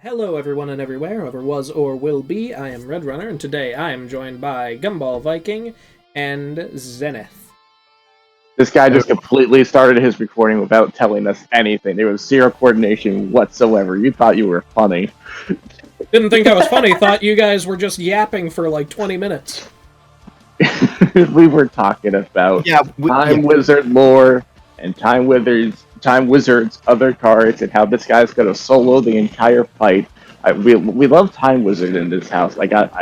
Hello, everyone and everywhere, whoever was or will be. I am Red Runner, and today I am joined by Gumball Viking and Zenith. This guy just completely started his recording without telling us anything. There was zero coordination whatsoever. You thought you were funny. Didn't think I was funny, thought you guys were just yapping for like 20 minutes. We were talking about Time Wizard lore and Time Wizard's other cards and how this guy's going to solo the entire fight. We love Time Wizard in this house. I got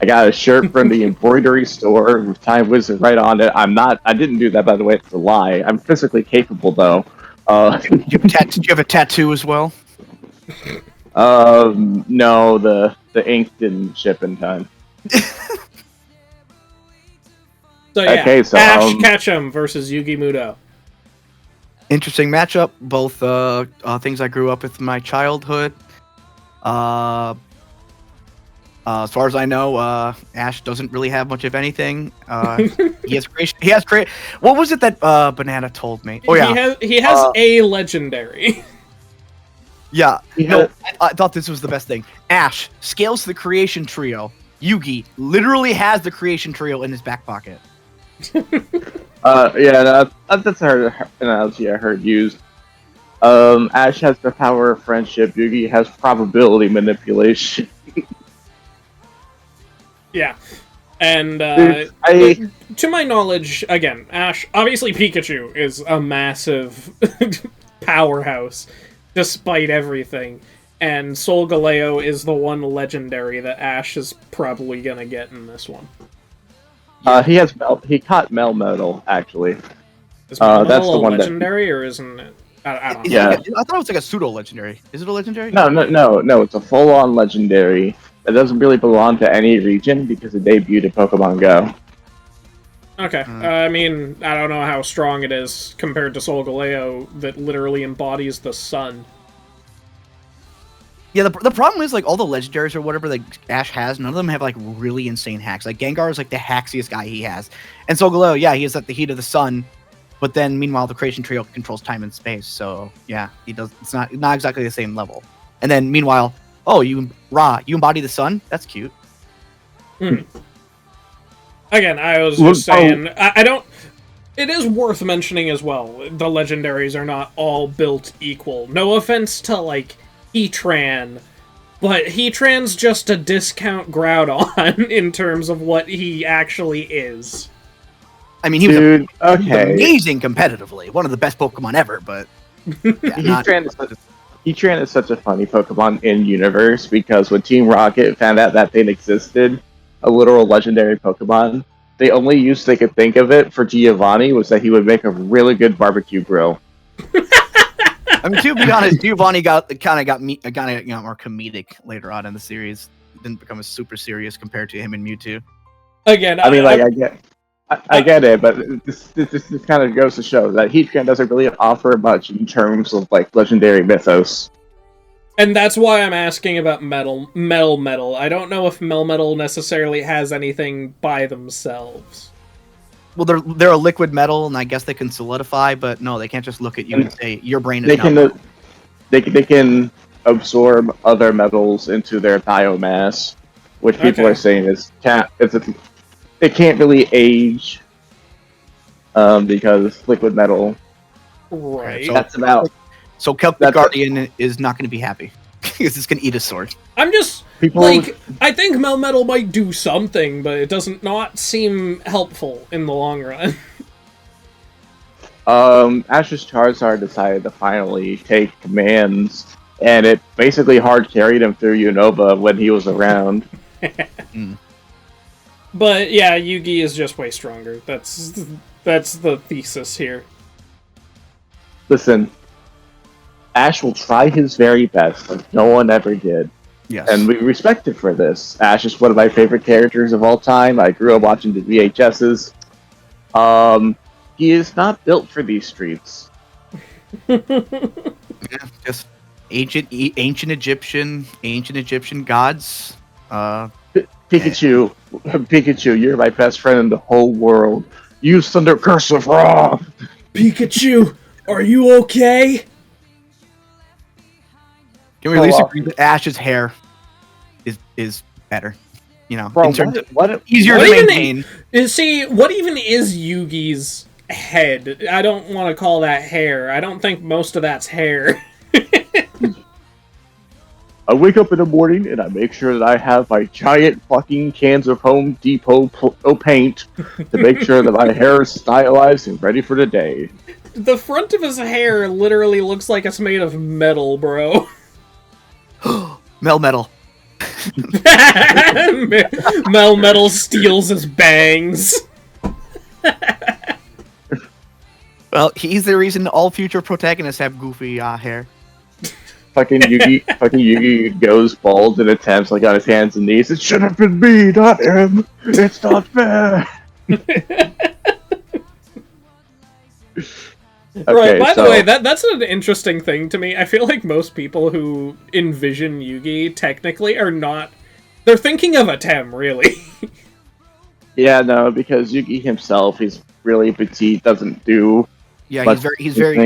a shirt from the embroidery store with Time Wizard right on it. I didn't do that, by the way. It's a lie. I'm physically capable, though. Do you have a tattoo as well? No, the ink didn't ship in time. So yeah, okay, so, Ash Ketchum versus Yugi Muto. Interesting matchup. Both things I grew up with in my childhood. As far as I know, Ash doesn't really have much of anything. He has creation. What was it that Banana told me? Oh yeah, he has a legendary. Yeah, no, I thought this was the best thing. Ash scales the creation trio. Yugi literally has the creation trio in his back pocket. That's an analogy I heard used. Ash has the power of friendship. Yugi has probability manipulation. Yeah, and to my knowledge, again, Ash, obviously Pikachu is a massive powerhouse, despite everything, and Solgaleo is the one legendary that Ash is probably gonna get in this one. He caught Melmetal, actually. Is Melmetal that's the a one legendary, or isn't it? I don't know. Yeah. I thought it was like a pseudo legendary. Is it a legendary? No. It's a full-on legendary that doesn't really belong to any region because it debuted in Pokemon Go. Okay. I mean, I don't know how strong it is compared to Solgaleo that literally embodies the sun. Yeah, the problem is, like, all the legendaries or whatever that Ash has, none of them have, like, really insane hacks. Like, Gengar is, like, the hackiest guy he has. And Solgaleo, yeah, he is at the heat of the sun, but then, meanwhile, the Creation Trio controls time and space, so, yeah, he does. It's not exactly the same level. And then, meanwhile, you embody the sun? That's cute. Again, I was just saying, I don't... It is worth mentioning as well, the legendaries are not all built equal. No offense to, like, Heatran, but Heatran's just a discount Groudon in terms of what he actually is. I mean, he was amazing competitively. One of the best Pokemon ever, but... Yeah, Heatran is such a funny Pokemon in universe because when Team Rocket found out that thing existed, a literal legendary Pokemon, the only use they could think of it for Giovanni was that he would make a really good barbecue grill. I mean, to be honest, Giovanni got more comedic later on in the series. Didn't become super serious compared to him and Mewtwo. Again, I get it, but this kind of goes to show that Heatran doesn't really offer much in terms of like legendary mythos. And that's why I'm asking about Metal. I don't know if Melmetal necessarily has anything by themselves. Well, they're a liquid metal, and I guess they can solidify, but no, they can't just look at you and say your brain is not. They can absorb other metals into their biomass, which people are saying it can't really age because liquid metal. Right. So that's about. So Celtic Guardian is not going to be happy because it's going to eat a sword. I'm just I think Melmetal might do something, but it doesn't not seem helpful in the long run. Ash's Charizard decided to finally take commands, and it basically hard carried him through Unova when he was around. But yeah, Yugi is just way stronger. That's the thesis here. Listen, Ash will try his very best, like no one ever did. Yes. And we respect it for this. Ash is one of my favorite characters of all time. I grew up watching the VHSs. He is not built for these streets. Yeah, just ancient Egyptian gods. Pikachu, you're my best friend in the whole world. Use Thunder Curse of Ra! Pikachu, are you okay? Can we at least agree that Ash's hair is better? You know, Bro, in terms of what easier to maintain. See, what even is Yugi's head? I don't want to call that hair. I don't think most of that's hair. I wake up in the morning and I make sure that I have my giant fucking cans of Home Depot paint to make sure that my hair is stylized and ready for the day. The front of his hair literally looks like it's made of metal, bro. Metal. Metal steals his bangs. Well, he's the reason all future protagonists have goofy hair. Fucking Yugi goes bald and attempts like on his hands and knees. It should have been me, not him. It's not fair. Right, by the way, that's an interesting thing to me. I feel like most people who envision Yugi technically are not... They're thinking of Atem, really. Yeah, no, because Yugi himself, he's really petite, doesn't do... Yeah, he's very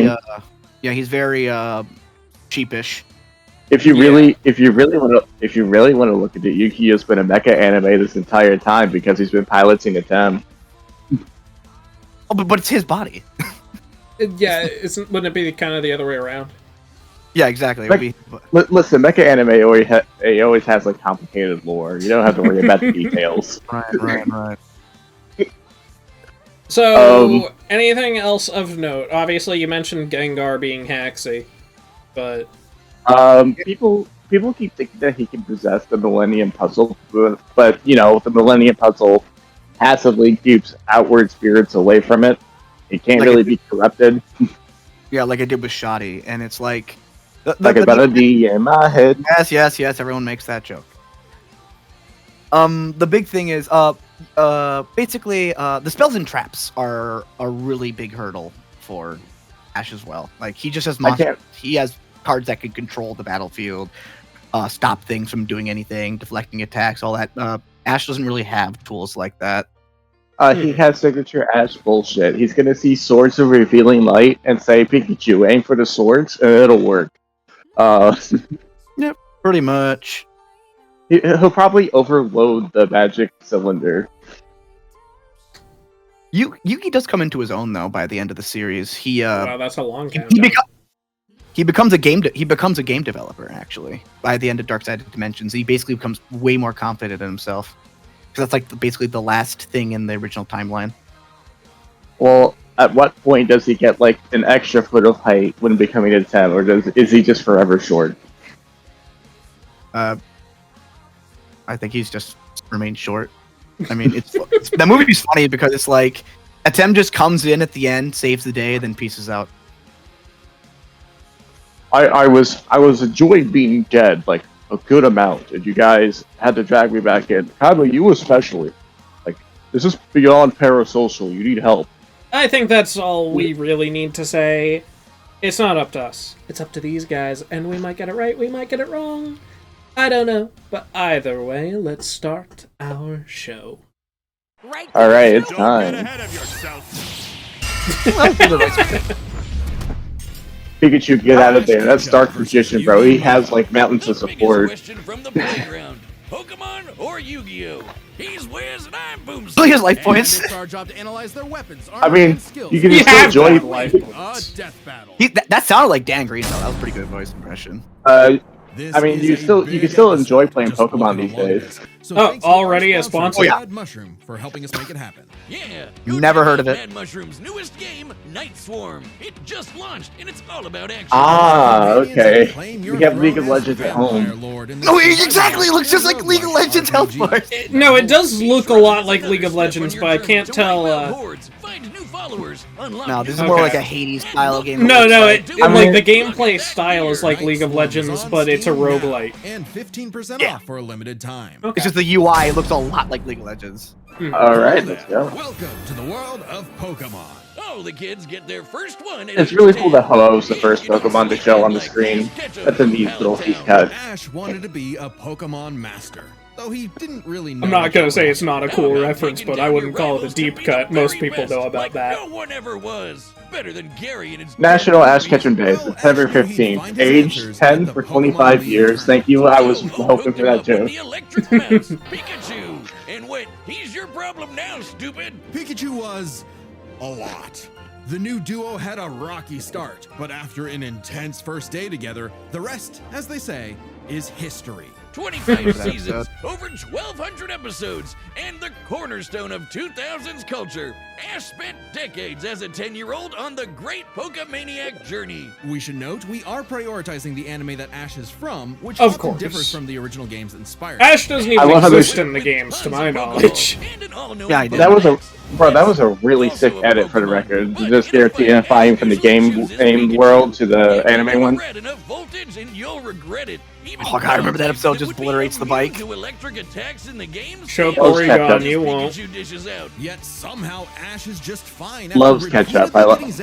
cheapish. If you really want to look at it, Yugi has been a mecha anime this entire time because he's been piloting Atem. Oh, but it's his body. Yeah, wouldn't it be kind of the other way around? Yeah, exactly. Listen, mecha anime always has like complicated lore. You don't have to worry about the details. Right. So, anything else of note? Obviously, you mentioned Gengar being Haxy, but people keep thinking that he can possess the Millennium Puzzle, but you know the Millennium Puzzle passively keeps outward spirits away from it. It can't really be corrupted. Yeah, like I did with Shoddy, and it's like... like a melody in my head. Yes, everyone makes that joke. The big thing is, basically, the spells and traps are a really big hurdle for Ash as well. Like, he just has monsters. He has cards that can control the battlefield, stop things from doing anything, deflecting attacks, all that. Ash doesn't really have tools like that. He has signature Ash bullshit. He's gonna see Swords of Revealing Light and say, Pikachu, aim for the swords, and it'll work. Yep, pretty much. He'll probably overload the magic cylinder. Yugi does come into his own though by the end of the series. Wow, that's a long time. He becomes a game developer actually by the end of Dark Side of Dimensions. He basically becomes way more confident in himself. Because that's like basically the last thing in the original timeline. Well, at what point does he get like an extra foot of height when becoming a 10, or is he just forever short? I think he's just remained short. I mean, that movie's funny because it's like Atem just comes in at the end, saves the day, then pieces out. I was enjoying being dead like a good amount, and you guys had to drag me back in. Kylo, you especially. Like, this is beyond parasocial. You need help. I think that's all we really need to say. It's not up to us. It's up to these guys, and we might get it right, we might get it wrong. I don't know. But either way, let's start our show. Alright, it's time. Don't get ahead of yourself. Pikachu, get out of there. That's Dark Magician, bro. He has, like, mountains of support. Question from the playground. Pokemon or Yu-Gi-Oh? He's Wiz and I'm Boomstick. Look at his life points. It's our job to analyze their weapons, I mean, you can still enjoy death battle. That sounded like Dan Green though. That was a pretty good voice impression. I mean, you can still enjoy playing Pokemon these days. Oh, already a sponsor? Oh, yeah. Mad Mushroom for helping us make it happen. Yeah. Never heard of it. Mad Mushroom's newest game, Night Swarm. It just launched and it's all about action. Ah, okay. We have League of Legends at home. No, exactly. It looks just like League of Legends health bars. No, it does look a lot like League of Legends, but I can't tell. No, this is more like a Hades style game. No, like the gameplay style is like League of Legends, but it's a roguelite. And 15% off for a limited time. It's just the UI looks a lot like League of Legends. Alright, let's go. Welcome to the world of Pokemon. Oh, the kids get their first one. It's really cool that Ho-Oh's the first Pokemon to show on the screen. That's a neat little piece cut. Ash wanted to be a Pokemon master, though he didn't really know. I'm not gonna say it's not a cool reference, but I wouldn't call it a deep cut. Most people know about that. No one ever was. better than Gary and his National Ash Ketchum Day, September 15th. Age 10 for 25 years. Thank you. I was hoping for that too. The electric mouse, Pikachu. And wait, he's your problem now, stupid. Pikachu was a lot. The new duo had a rocky start, but after an intense first day together, the rest, as they say, is history. 25 seasons, over 1,200 episodes, and the cornerstone of 2000s culture. Ash spent decades as a 10-year-old on the great Pokemaniac journey. We should note we are prioritizing the anime that Ash is from, which Of often course. differs from the original games that inspired Ash doesn't even exist in the games, to my knowledge. Yeah, I did. That was a really sick edit for the record. Just identifying from the game world to the anime one. Oh god, I remember that episode just obliterates the bike. Show Loves Porygon, Ketchup. you won't. Yet somehow Ash is just fine. Loves Ketchup. I love it.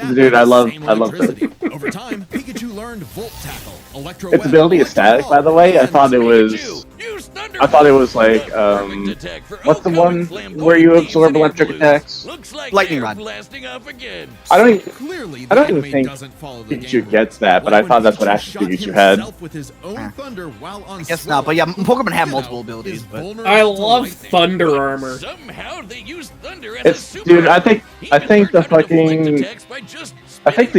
Over time, Pikachu learned Volt Tackle, Electro Its ability is static, by the way. I thought it was like, what's the one where you absorb electric attacks? Lightning Rod. I don't Clearly, I don't even think Pikachu gets that, but I thought that's what Ash's Pikachu had. I Guess not, but yeah, Pokemon have multiple abilities, but I love Thunder Armor. Somehow they use thunder as It's a dude. I think the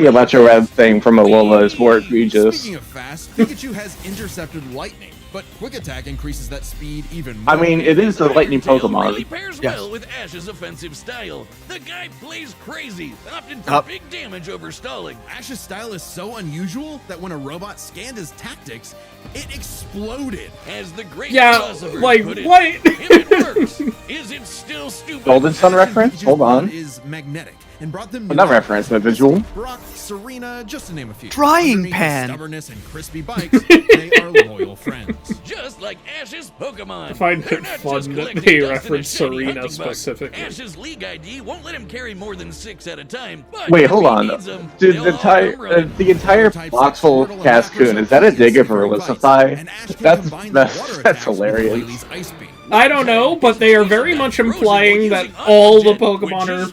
Electro Web thing from Alola is more egregious. Speaking of fast, Pikachu has intercepted lightning, but Quick Attack increases that speed even more. I mean, it is the lightning Pokemon. Really pairs Yes. well with Ash's offensive style. The guy plays crazy, opting for big damage over stalling. Ash's style is so unusual that when a robot scanned his tactics, it exploded. As the great Yeah, philosopher like, put it, what? if it works, is it still stupid? Golden Sun reference? Hold on. Is magnetic and brought them Well, not reference, but visual. Brock, Serena, just to name a few. Frying Underneath pan. Stubbornness and crispy bikes, they are loyal friends. Just like Ash's Pokemon. I find They're it not fun just that collecting they dust in a reference shiny Serena hunting bug. specifically. Ash's League ID won't let him carry more than 6 at a time. But Wait, if hold he on. needs 'em, Dude, they'll the all come running. entire box full of Cascoon, is that a dig of Relicify? That's hilarious. I don't know, but they are very much implying that all the Pokemon are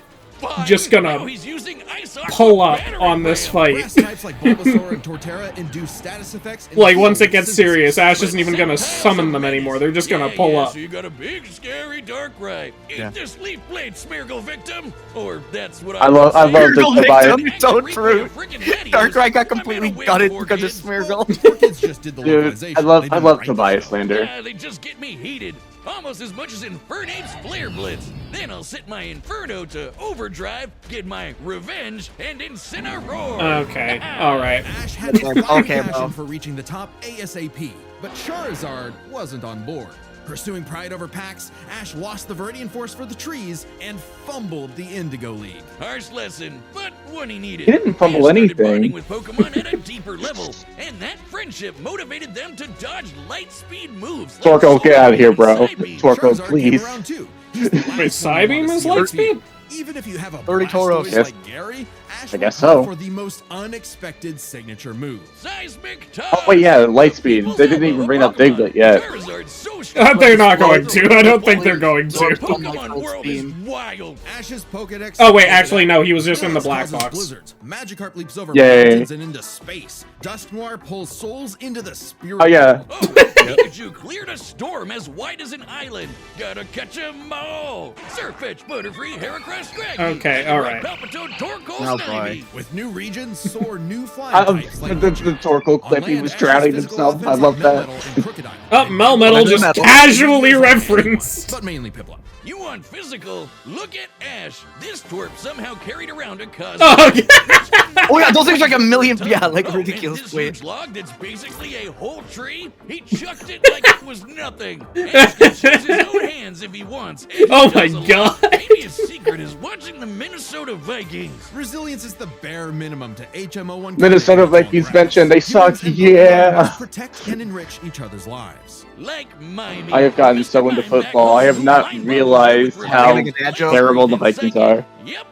just gonna Now he's using Ice Aqua pull up battery on this rail. fight. Grass types like Bulbasaur and Torterra induce status effects. in Like, the once it field gets synthesis. serious, Ash isn't even gonna summon them anymore. They're just gonna pull up. So you got a big, scary Darkrai. Eat this Leaf Blade, Smeargle victim. Or that's what I love Smeargle the Tobias. victim. So true. Darkrai got completely gutted because of Smeargle. Four kids just did the Dude, localization. I love They didn't write the Tobias show. Lander. Yeah, they just get me heated. Almost as much as Infernape's Flare Blitz. Then I'll set my Inferno to overdrive, get my revenge, and Incineroar. Okay, alright. Ash had a Okay, passion well. for reaching the top ASAP, but Charizard wasn't on board. Pursuing pride over packs, Ash lost the Viridian Force for the trees and fumbled the Indigo League. Harsh lesson, but one he needed. He didn't fumble Ash started anything. bonding with Pokemon at a deeper level, and that friendship motivated them to dodge light speed moves. like Torko, get out of here, bro. Solar Beam. Torko, Charizard please. came around too. He's the last Wait, one Psybeam you wanna is see on Lightspeed? TV. Even if you have a 30 Blastoise Tauros. like Gary, Ash I guess will go so. for the most unexpected signature move. Seismic Oh wait, yeah, Lightspeed. They didn't even bring up Diglett yet. Charizard's so strong. They're not going to. I don't think they're going to. Pokemon world is wild. Ash's Pokedex. Oh, wait, actually, no, he was just in the black causes box. Blizzards. Magikarp leaps over Yay. mountains and into space. Dusknoir pulls souls into the spirit. Oh yeah. Oh, Pikachu cleared a storm as wide as an island. Gotta catch 'em all. Surfetch, Butterfree, Heracross, Scraggy. Okay, alright. Palpitoad, Torkoal, Oh, Snivy. With new regions, soar new flying I types love like the Pidgeot. Torkoal clip. On He land, was Ash's drowning physical himself. offense I is love that. Melmetal and Crocodile. Oh, Melmetal just Melmetal. casually referenced. But mainly Piplup. You want physical? Look at Ash. This twerp somehow carried around a cosmic. Oh, yeah. Oh yeah, those things are like a million. Yeah, like Oh, ridiculous and this weight. huge log that's basically a whole tree. He chucked it like it was nothing. Ash can choose his own hands if he wants. and he Oh my does a lot. God. Maybe his secret is watching the Minnesota Vikings. Resilience is the bare minimum to HMO1. Minnesota Vikings mentioned they suck. Humans and Yeah. Pokemon protect and enrich each other's lives. Like Mimey. I have gotten Mr. so into Mime football. I have not back realized with how Make a dad joke? terrible the Vikings are. Yep,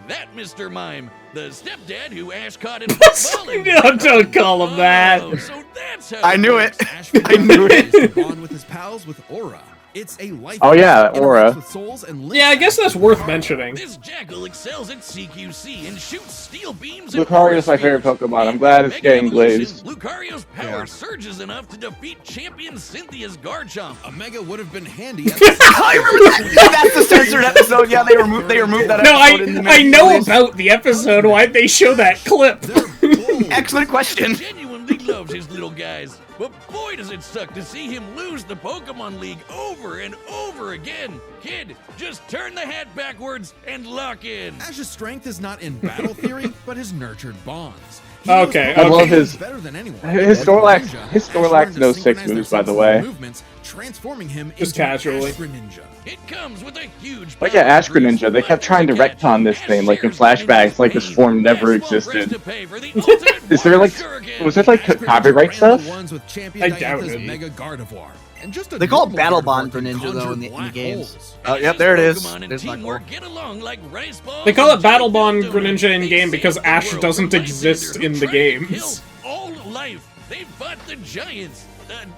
that Mr. Mime, the stepdad who Ash caught in football. and- No, don't call him that. Oh, so That's how I knew it. I knew it. To bond with his pals with Aura. It's a life. Oh yeah, Aura. With souls and Yeah, I guess that's worth mentioning. This jackal excels at CQC and shoots steel beams. Lucario's my favorite Pokemon. I'm glad it's getting glazed. Lucario's power surges enough to defeat champion Cynthia's Garchomp. A Mega would have been handy. At I remember that. That's the censored episode. Yeah, they removed that No, episode. I know about the episode. Why'd they show that clip? Excellent question. Genuinely loves his little guys. But boy, does it suck to see him lose the Pokemon League over and over again. Kid, just turn the hat backwards and lock in. Ash's strength is not in battle theory, but his nurtured bonds. Okay, I love his better than anyone. His Snorlax knows 6 moves, by the way. Movements, transforming him Just into casually. Ash Greninja. It comes with a huge. Like yeah, Ash Greninja, they kept trying to retcon this thing, like in flashbacks, like this form never existed. Is there like, was there like copyright stuff? I doubt it. Mega Gardevoir. And just a They call it normal Battle Gardevoir Bond can Greninja, though, conjure in the black games. holes. Oh, yep, there it is. Pokemon and There's my teamwork goal. get along like rice balls They call it and Battle jelly Bond donuts. Greninja in They game because saved the Ash world doesn't from exist Lysander, in the who tried to games. kill all life. They fought the giants.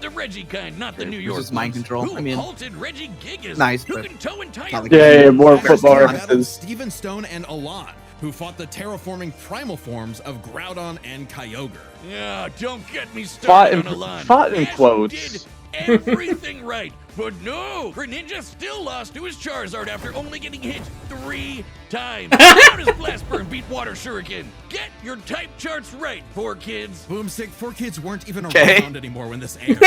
The Reggie kind, not the New Which York is mind ones, control. Who I mean, halted Reggie Gigas, nice, who but can tow entire not like- Yeah, more football Battled references. Steven Stone and Alon, who fought the terraforming primal forms of Groudon and Kyogre. Yeah, don't get me Fought started in- on Alon. fought in Ash quotes. did everything right, but no, Greninja still lost to his Charizard after only getting hit 3 times. How does Blast Burn beat Water Shuriken? Get your type charts right, poor kids. Boomstick, 4 kids weren't even Okay. around anymore when this aired.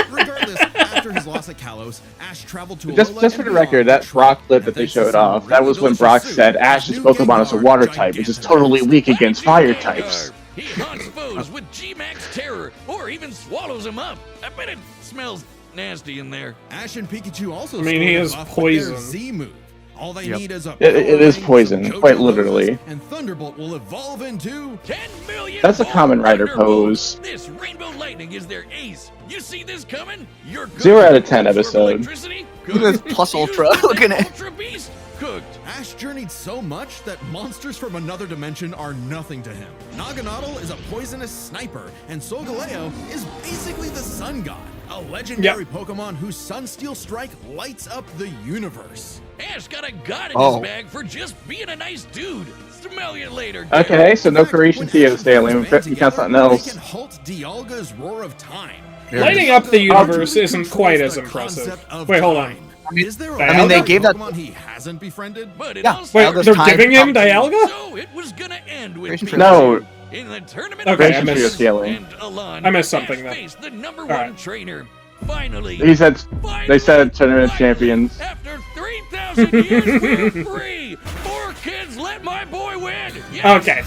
Regardless, after his loss at Kalos, Ash traveled to Just for the record, that Brock clip that they showed off, that was when Brock said Ash's Pokemon is a water type, which is totally weak against fire types. He haunts foes with G-Max Terror, or even swallows them up. I bet it smells nasty in there. Ash and Pikachu also I mean, he scored a is buff with their poison. Z move. All they Yep. need is a It is Power Ring, poison, some quite Johto literally. Logos, and Thunderbolt will evolve into 10 million. That's a Kamen Rider Thunderbolts. pose. This Rainbow Lightning is their ace. You see this coming? You're good. 0 out of 10 Absorb episode. electricity? Look at this Good. plus Use ultra. the Look at it. Ultra Beast? Cooked. Ash journeyed so much that monsters from another dimension are nothing to him. Naganadel is a poisonous sniper, and Solgaleo is basically the sun god, a legendary Pokemon whose Sunsteel Strike lights up the universe. Ash got a god in Oh. his bag for just being a nice dude. Smell you later. kid. Okay, so no In fact, creation when Theo Ash Stanley. and We Pokemon got something together, else. They can halt Dialga's Roar of Time. Lighting up the universe Truly isn't quite as controls the impressive. concept of Wait, hold on. time. Is there a I mean, they gave that- Pokemon he hasn't befriended? But it Yeah. also Wait, Dialga's they're time giving him company. Dialga? So it was gonna end with Creation Pikachu. Trio. No. In the tournament Okay, I Creation Trio missed. scaling. and Alon, I missed something Ash then. faced the number one Alright. trainer. Finally. They said tournament Finally, champions. After 3,000 years, we're free. 4 kids, let my boy win. Yes. Okay.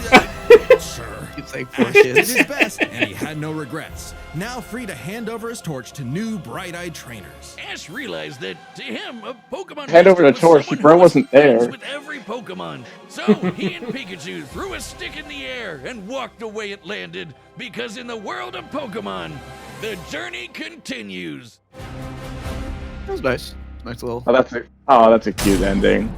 Sure. It's like 4 Ash did kids. his best, and he had no regrets. Now free to hand over his torch to new bright-eyed trainers. Ash realized that to him, a Pokemon Hand over the master was torch, someone bro who was wasn't friends there. With every Pokemon. So he and Pikachu threw a stick in the air and walked the way it landed. Because in the world of Pokemon, the journey continues. That was nice. Nice little. Oh, that's a cute ending.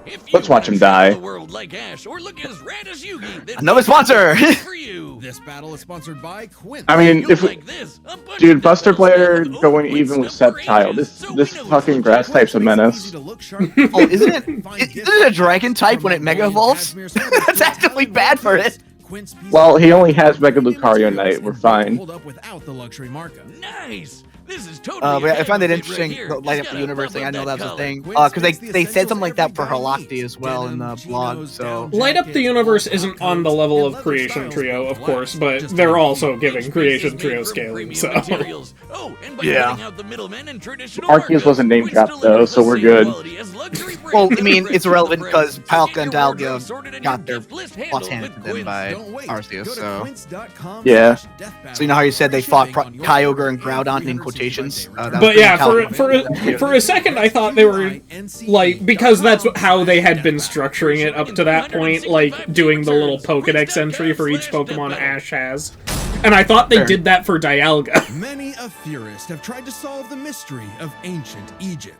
If you Let's watch wanna him travel die. The world like Ash, or look as rad as Yugi. then Another sponsor! for you. This battle is sponsored by Quint. I mean, You'll if like this. A bunch dude, of Buster dumbbells Player filled with going oat even with weights for Sceptile. ages, so This we know fucking it's grass legit. type's a menace. Easy to look sharp. Oh, isn't it a dragon type when it mega evolves? That's actively bad for it. Well, he only has Mega Lucario Knight. We're fine. Hold up without the luxury markup. Nice. This is totally. But I find it it interesting, right the light up Just the gotta universe bump thing. I up know that that's a color. thing. Because they said something like that for Herlocti as well in the blog. So Light Up the Universe isn't on the level of Creation Trio, of course, but they're also giving Creation Trio scaling, so. Oh, and by Yeah. cutting out the middlemen and traditional Arceus markups, wasn't name Quince dropped, though, delivers so the we're same good. quality as luxury Well, brands I mean, and it's irrelevant brands. because Palkia Get and your wardrobe Dialga sorted and got your their gift list lost handled handed to with them Quince. by Don't wait. Arceus, Go to so. quince.com/deathbattle Yeah. So you know how you said they fought Free shipping on your Kyogre and order Groudon and in 365 quotations? day That was return. But yeah, Metallica. for a second I thought they were, like, because that's how they had been structuring it up to that point, like, doing the little Pokedex entry for each Pokemon Ash has. And I thought they Fair. did that for Dialga. Many a theorist have tried to solve the mystery of ancient Egypt.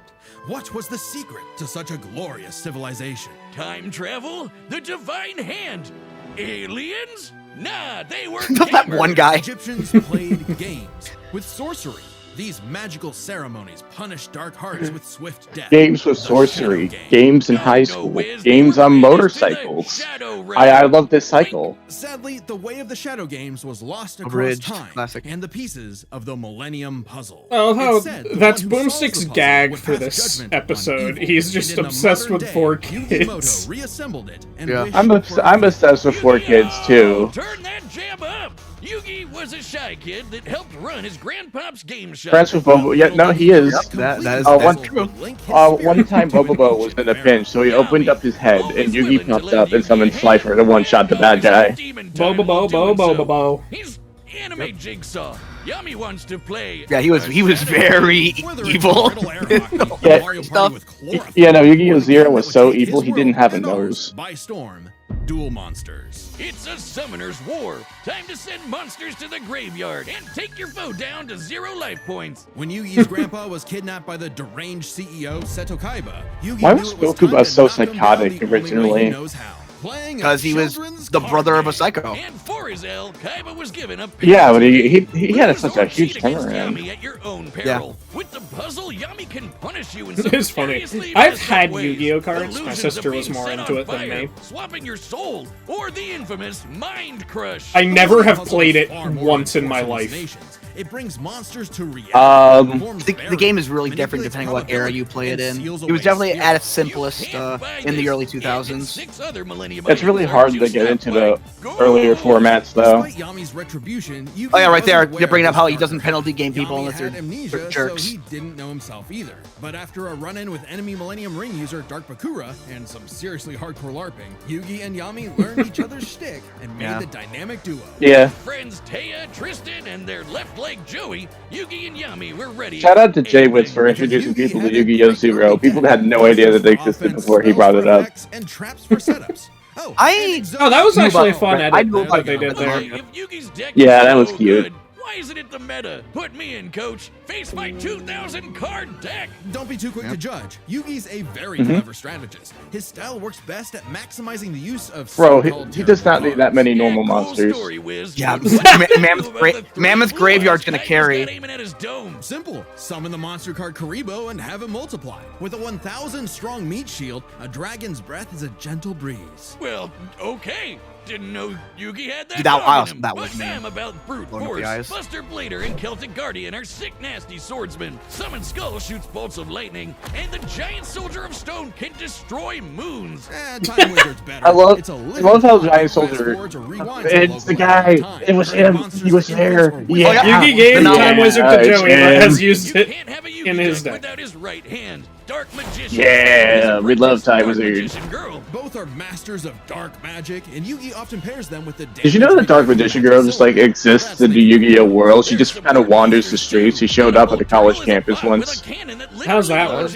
What was the secret to such a glorious civilization? Time travel? The divine hand? Aliens? Nah, they were That one guy. Egyptians played games with sorcery. These magical ceremonies punish dark hearts with swift death. Games with sorcery, games in high school, games on motorcycles. I love this cycle. Sadly, the way of the Shadow Games was lost across Abridged, time classic. and the pieces of the Millennium Puzzle. Oh, how It's said the that's one who solves Boomstick's the puzzle gag would for pass this judgment on episode. evil. He's just And in the obsessed with modern 4 day, Yugi kids. Muto reassembled it and Yeah. wished I'm obsessed with 4 kids too. Turn that jam up! Yugi was a shy kid that helped run his grandpop's game shop. Friends with Bobo. Yeah, no, he is. That is one- true. One time Bobo was in a pinch, so he opened up his head, and Yugi popped up and summoned Slifer to one-shot the bad guy. Bo. He's anime Jigsaw. Yami wants to play. Yeah, he was very evil. Yeah. Mario Stuff. Party with chloroform. Yeah, no, Yu-Gi-Oh! Zero was so evil he didn't have a nose. By storm, dual monsters. It's a summoner's war. Time to send monsters to the graveyard and take your foe down to 0 life points. When Yugi's grandpa was kidnapped by the deranged CEO Seto Kaiba, Yugi Why knew was it was Goku time to so knock him down psychotic the only way originally? he knows how. Playing a Because he was children's the card brother of a game. psycho. And for his L, Kaiba was given a Yeah, but he had Lose such or a huge cheat against turnaround. Yami at your own peril. With the puzzle, Yami can punish you in some It's funny. seriously I've messed up had ways. Yu-Gi-Oh cards. My Illusions sister of was being more set into on it than fire, me. Swapping your soul, or the infamous Mind Crush. I never have Puzzle played is it far more once in my than life. hallucinations. It brings monsters to reality. The game is really different depending on what era you play it in. It was definitely at its simplest in the early 2000s. It's really hard to get into the earlier formats, though. Despite Yami's retribution, Yugi Oh yeah, right there. wasn't They're aware bringing up of how his he doesn't hard penalty game work. people Yami unless had they're amnesia, jerks. so he didn't know himself either. But after a run-in with enemy Millennium Ring user Dark Bakura and some seriously hardcore LARPing, Yugi and Yami learned each other's shtick and made the dynamic duo. Yeah. Friends Taya, Tristan, and their left leg Joey, Yugi and Yami were ready. Shout out to J-Witz for introducing people to Yu-Gi-Oh! Zero. People had no idea that they existed before he brought it up. And traps for setups. Oh, that was actually a fun edit that they did there. If Yugi's deck Yeah, is that was so cute. good, why isn't it the meta? Put me in, coach. Face my 2,000 card deck. Don't be too quick to judge. Yugi's a very clever strategist. His style works best at maximizing the use of Bro, so-called he does not terrible need that many Yeah, normal cool monsters. story, Wiz. Yeah, But what do you do Mammoth about the three Mammoth blue Graveyard's eyes gonna Titan's carry. got aiming at his dome? Simple. Summon the monster card Karibo and have it multiply. With a 1,000 strong meat shield, a dragon's breath is a gentle breeze. Well, okay. Didn't know Yugi had that. Dude, that- dog in him. that was But me. damn about brute Blowing up the force. eyes. Buster Blader and Celtic Guardian are sick, nasty swordsmen. Summon Skull shoots bolts of lightning, and the giant soldier of stone can destroy moons. Time Wizard's better. I love It's a how living Giant fast Soldier. forward to rewind to It's the local guy. time. It was him. He was there. Yeah. Yugi gave No. Time Wizard to it's Joey, but him. has used You it can't have a Yugi in his deck deck. without his right hand. Dark Magician. Yeah, we love Time Dark Wizard. Magician Girl. Both are masters of dark magic, and Yugi often pairs them with the. Did you know that Dark Magician Girl just like exists in the Yu-Gi-Oh world? She just kind of wanders the streets. She showed up at the college campus once. How's that work?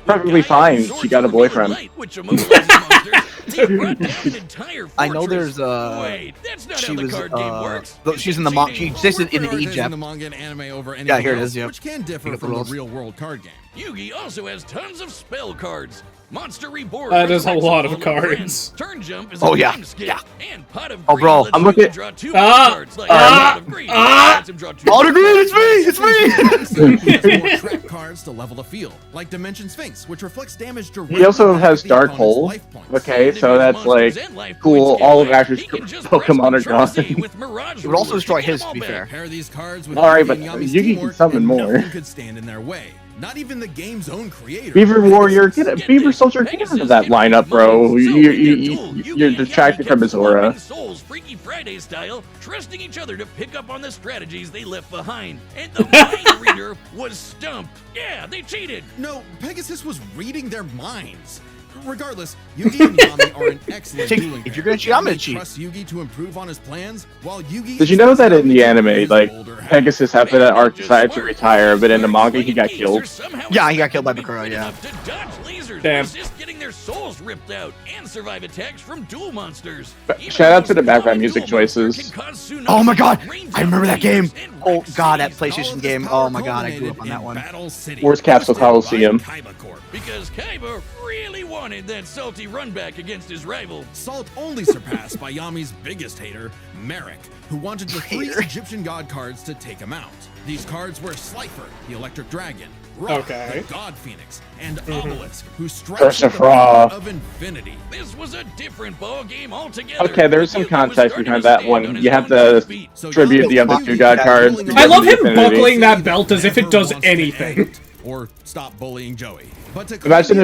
Perfectly fine. She got a boyfriend. I know there's Wait, that's not she how the was card game works. she's in the manga. She existed in Prioritizing Egypt. the manga and anime over Yeah, here it anything is, yep. else, which can differ Pick up the from the rules. real-world card game. Yugi also has tons of spell cards. Monster Reborn. That is a resurrects lot all of the friends. cards. Turn jump is Oh, a yeah, time skip. yeah. And Pot of Oh, Greed bro, lets I'm you looking- draw 2 Ah, cards like ah, Pot of Greed. ah, Lets him draw 2 All agreed, cards. it's me! It's me! More trap cards to level the field, like Dimension Sphinx, which reflects damage directly. He also back has at the Dark opponent's Hole. life points. Okay, And if so his that's monsters like and life cool. points get All of life, Ash's he can just Pokemon press are gone. Control-Z with Mirage It would also Rulers destroy get his, them to all be back. fair. Pair these cards with Alright, but Yugi and Yami's Yugi can teamwork, summon and more. nothing could stand in their way. Not even the game's own creator. Beaver Warrior, get it. Beaver Soldier, get out of that lineup, bro. You're distracted from his aura. Souls, Freaky Friday style, trusting each other to pick up on the strategies they left behind. And the mind reader was stumped. Yeah, they cheated. No, Pegasus was reading their minds. Regardless, Yugi and Yami are an excellent Cheat. dueling If you're pair. gonna cheat, I'm gonna Yami cheat. trusts Yugi to improve on his plans, while Yugi Did you know that in the anime, like, Pegasus after that arc decided to retire, but in the manga he got killed? Yeah, he got killed by Bakura, yeah. Damn. souls ripped out and survive attacks from dual monsters. Shout out to the background music choices. Oh my god, I remember that game. Oh god, that PlayStation game. Oh my god, I grew up on that one. Where's Capsule Coliseum? Because Kaiba really wanted that salty run back against his rival. Salt only surpassed by Yami's biggest hater, Merrick, who wanted the 3 Egyptian god cards to take him out. These cards were Slifer, the Electric Dragon, Ra, the God Phoenix, and Obelisk, who strikes at the power of infinity. This was a different ball game altogether. Okay, there's some context behind that one. You have to tribute the other 2 god cards. I love him buckling that belt as if it does anything. Or stop bullying Joey. But to Imagine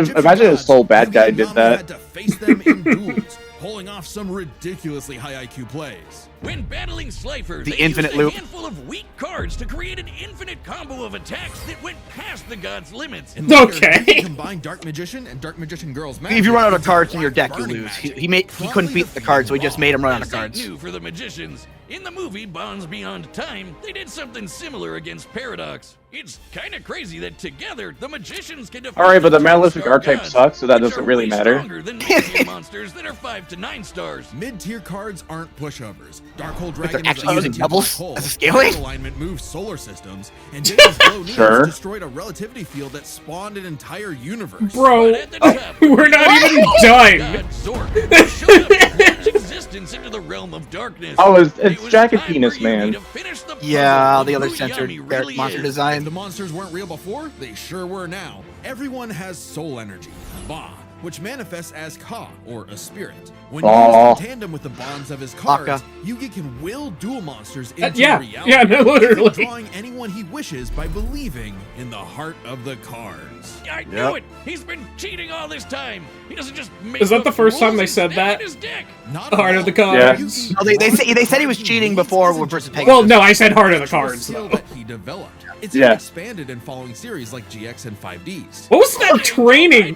if Soul Bad Guy did that. Had to face them in duels, pulling off some ridiculously high IQ plays. When battling Slifer, The they infinite used a loop. handful of weak cards to create an infinite combo of attacks that went past the god's limits. And later, Okay. he combined Dark Magician and Dark Magician Girl's magic. If you run out of cards in your deck, you Burning lose. magic. He couldn't beat the card, so he just made him run out of This ain't cards. new for the magicians. In the movie Bonds Beyond Time, they did something similar against Paradox. It's kind of crazy that together the magicians can defeat Alright, but the Malefic star archetype gods, sucks, so that which doesn't are really way matter. stronger than mid-tier monsters that are 5 to 9 stars. Mid-tier cards aren't pushovers. Darkhold they're Dragon actually using is a doubles black hole. as a scaling? Its alignment moves solar systems, and David's low needs Sure. destroyed a relativity field that spawned an entire universe. Bro, But at the top, we're not even done. God Zork, who showed up and launched existence into the realm of darkness. Oh, it's It was Jacket time Penis for Yugi Man. to finish the Yeah, puzzle the of other who censored Yami really monster is. If design. the monsters weren't real before, they sure were now. Everyone has soul energy, Ba, which manifests as Ka, or a spirit. When Aw. used in tandem with the bonds of his cards, Aka. Yugi can will dual monsters into Yeah, reality. yeah, no, literally. Even drawing anyone he wishes by believing in the heart of the cards. I knew Yep. it! He's been cheating all this time! He doesn't just make Is that up the first time rules they and said snap that? in his deck. Not Heart of the Yeah. cards. No, they said he was cheating before versus Pegasus. Well, no, I said Heart of the Cards, skill though. that he developed. It's Yeah. been expanded in following series like GX and 5Ds. What was that training?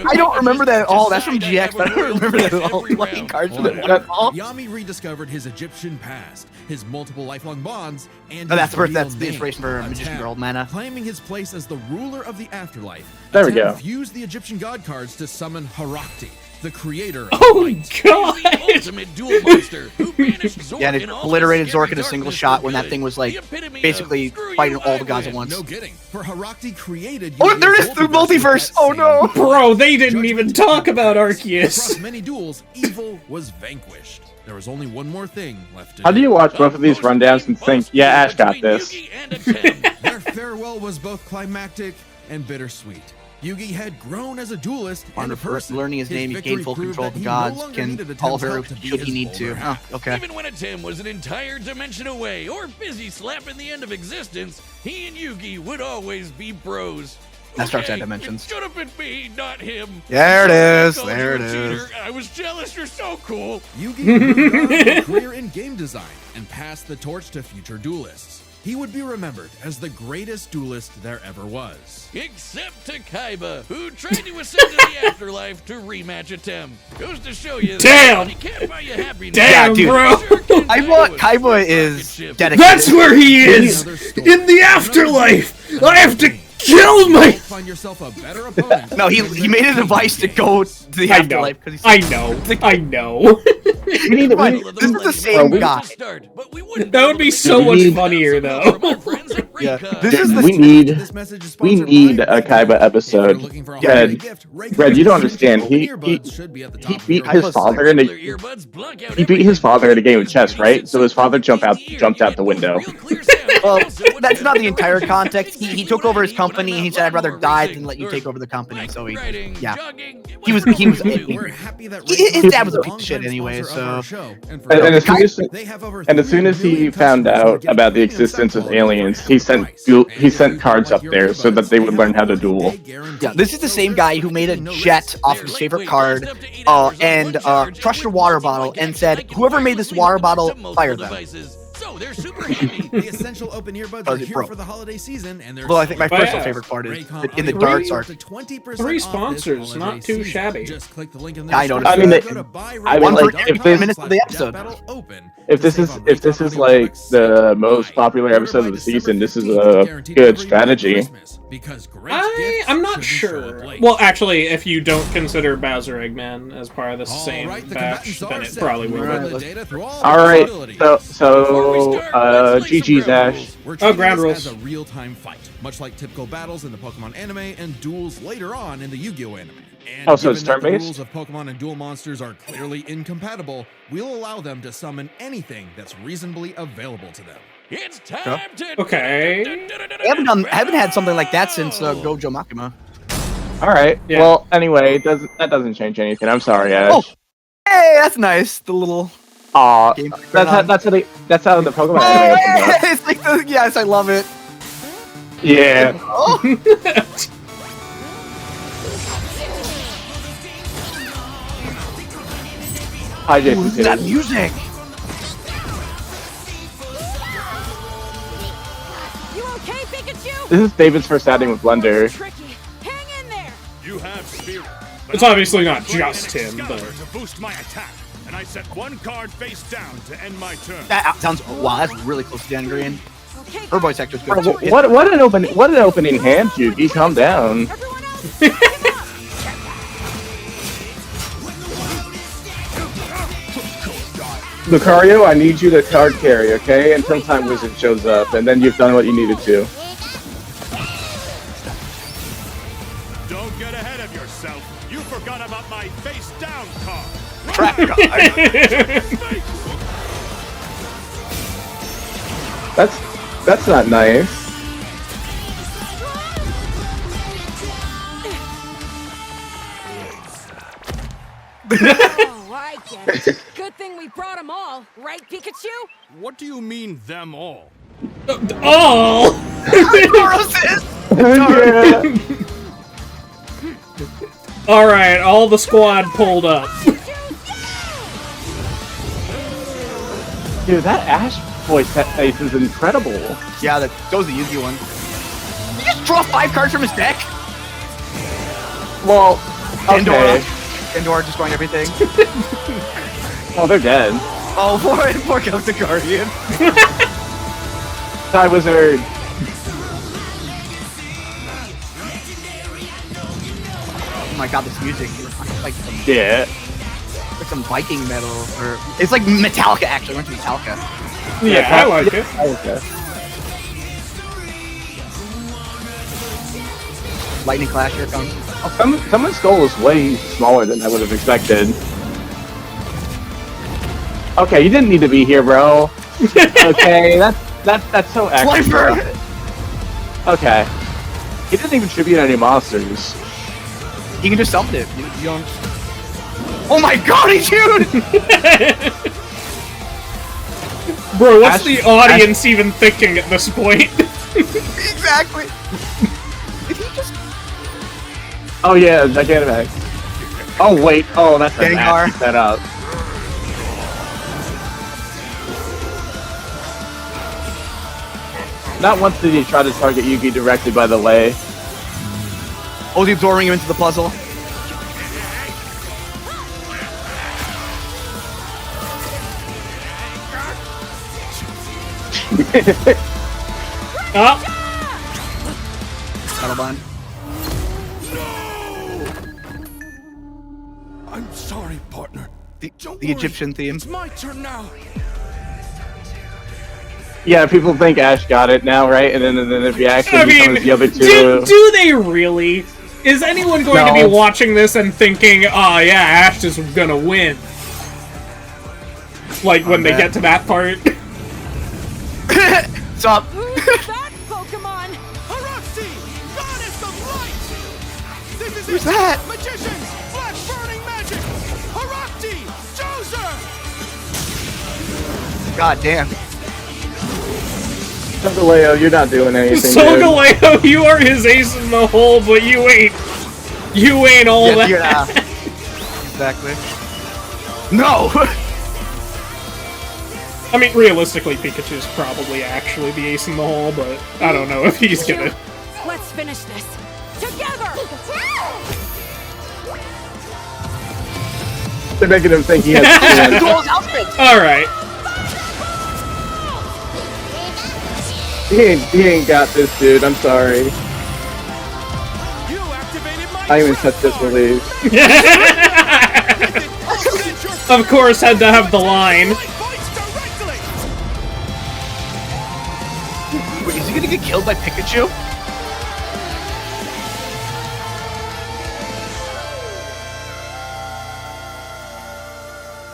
I don't remember that at all. That's from GX, but I don't remember that at all. Playing cards with it at all. Yami rediscovered his Egyptian past, his multiple lifelong bonds, and Oh, that's his the real inspiration for name, Magician Atem. Girl mana. Claiming his place as the ruler of the afterlife, There we Atem go. used the Egyptian god cards to summon Harakti, the creator of Oh light. god! The ultimate dual monster who banished Zork Yeah, and it and all obliterated scary Zork in a single darkness shot for when that good. thing was like The epitome basically of, "Screw fighting you, all the I gods at win." once. No kidding, for Harakti created Oh, Yugi's there it is, the multiverse. that Oh, same no. night. Bro, they didn't Judgment even talk about Across Arceus. many duels, evil was vanquished. There was only one more thing left to How do you watch both of these Opposing rundowns and think, yeah, Ash got between this? Yugi and Atem. Their farewell was both climactic and bittersweet. Yugi had grown as a duelist and a Wonderful. person. Learning his name, he's victory gained full proved control of that the he no gods, longer can needed Atem's Oliver help to be should he his need to. older Oh, half. okay. Even when Atem was an entire dimension away or busy slapping the end of existence, he and Yugi would always be bros. That starts at Okay, Dimensions. It should have been me, not him. There it is, Called there you it a is. cheater. I was jealous. You're so cool. Yugi moved on to a career in game design and passed the torch to future duelists. He would be remembered as the greatest duelist there ever was. Except to Kaiba, who tried to ascend to the afterlife to rematch Atem. Goes to show you Damn! that money can't buy you happiness. Damn, dude. bro! Sure can buy you a Kaiba is rocket ship. dedicated. That's where he is! In the afterlife! I have to kill my... Find yourself a better opponent. No, he made a device to go to the I know. afterlife. 'cause he's- I know. I know. We need to, Fine. we, This is the same we- guy. That would be so We much need- funnier, though. Yeah, this is the we need This message is we sponsored need by a Kaiba episode. If you're looking for a Red, holiday gift, Red, you don't understand. He beat his father in a he beat his father in a game of chess, right? So his father jumped out the window. Well, that's not the entire context. He took over his company and he said, "I'd rather die than let you take over the company." So he, yeah, he was. We're happy that His dad was a piece of shit anyway, so. And as soon as he found out about the existence of aliens, he sent cards up there so that they would learn how to duel. Yeah, this is the same guy who made a jet off of his favorite card, and crushed a water bottle and said, "Whoever made this water bottle, fire them." So they're super happy. The essential open earbuds Oh, are it here broke. for the holiday season, and they're Well, I think my Oh, personal yeah. favorite part is Raycon in the Audio darts up are. to 20% 3 off this sponsors, holiday not too season. shabby. Just click the link in the Yeah, I noticed I mean, that. Go to I mean, like, if this- minutes of the episode. If this is like the most popular episode of the season, this is a good strategy. because great I'm not sure. Well, actually, if you don't consider Bowser Eggman as part of the same batch, then it probably will. Alright, so GG's Ash. Ground rules. As a real-time fight, much like typical battles in the Pokemon anime and duels later on in the Yu-Gi-Oh anime. And so it's turn-based? The rules of Pokemon and duel monsters are clearly incompatible, we'll allow them to summon anything that's reasonably available to them. It's time to... Okay. I haven't had something like that since Gojo Makima. Alright, well, anyway, that doesn't change anything. I'm sorry, Ash. Oh, hey, that's nice. The little... Aw, that's how the Pokemon anime is. It's like the... Yes, I love it. Yeah. Oh. Hi, Jason. Ooh, that music. You okay, Pikachu? This is David's first outing with Blender. Tricky. Hang in there. You have spirit. It's obviously not just him, but... To boost my attack, and I set one card face down to end my turn. That sounds... Wow, that's really close to Dan Green. Okay, Her voice actor's good. Too. What an opening hand, Yugi. Calm down. everyone else, pick it up. Lucario, I need you to card carry, okay? Until Time Wizard shows up, and then you've done what you needed to. Don't get ahead of yourself. You forgot about my face down card. Trap That's not nice. Oh, I get it. Good thing we brought them all, right, Pikachu? What do you mean, them all? Oh! Alright, all the squad pulled up. Dude, that Ash voice face is incredible. Yeah, that was the Yugi one. Did he just draw 5 cards from his deck? Well, okay. Pandora destroying everything. Oh, they're dead. Oh, poor Celtic Guardian. Time Wizard. Oh my god, this music is like some, like some Viking metal, or it's like Metallica actually. I went to Metallica. Yeah, I like it. Lightning Clash, here it comes. Someone's skull is way smaller than I would have expected. Okay, you didn't need to be here, bro. Okay, that's so extra. Okay. He didn't even tribute any monsters. You can just summon it. You don't... Oh my god, he's huge! Bro, what's the audience even thinking at this point? Exactly. Did he just... Oh yeah, Gigantamax. Oh wait, oh that's a Gengar. nasty setup. Not once did he try to target Yugi directly, by the way. Oh, he's absorbing him into the puzzle. Oh! Battlebond. I'm sorry, partner. The Egyptian theme. It's my turn now. Yeah, people think Ash got it now, right? And then if he actually becomes the other two... Do they really? Is anyone going to be watching this and thinking, oh yeah, Ash is gonna win? Like, when they get to that part? What's up? Who's that Pokemon? Haruxi, goddess of light. This is Who's that? Magicians, flash burning magic. Haruxi, Joser. God damn. Solgaleo, you're not doing anything. Solgaleo, you are his ace in the hole, but you ain't all that. Exactly. No! I mean, realistically, Pikachu's probably actually the ace in the hole, but I don't know if he's gonna... Let's finish this. Together! They're making him think he has Alright. He ain't got this, dude. I'm sorry. I even touched this release. Of course, had to have the line. Wait, is he gonna get killed by Pikachu?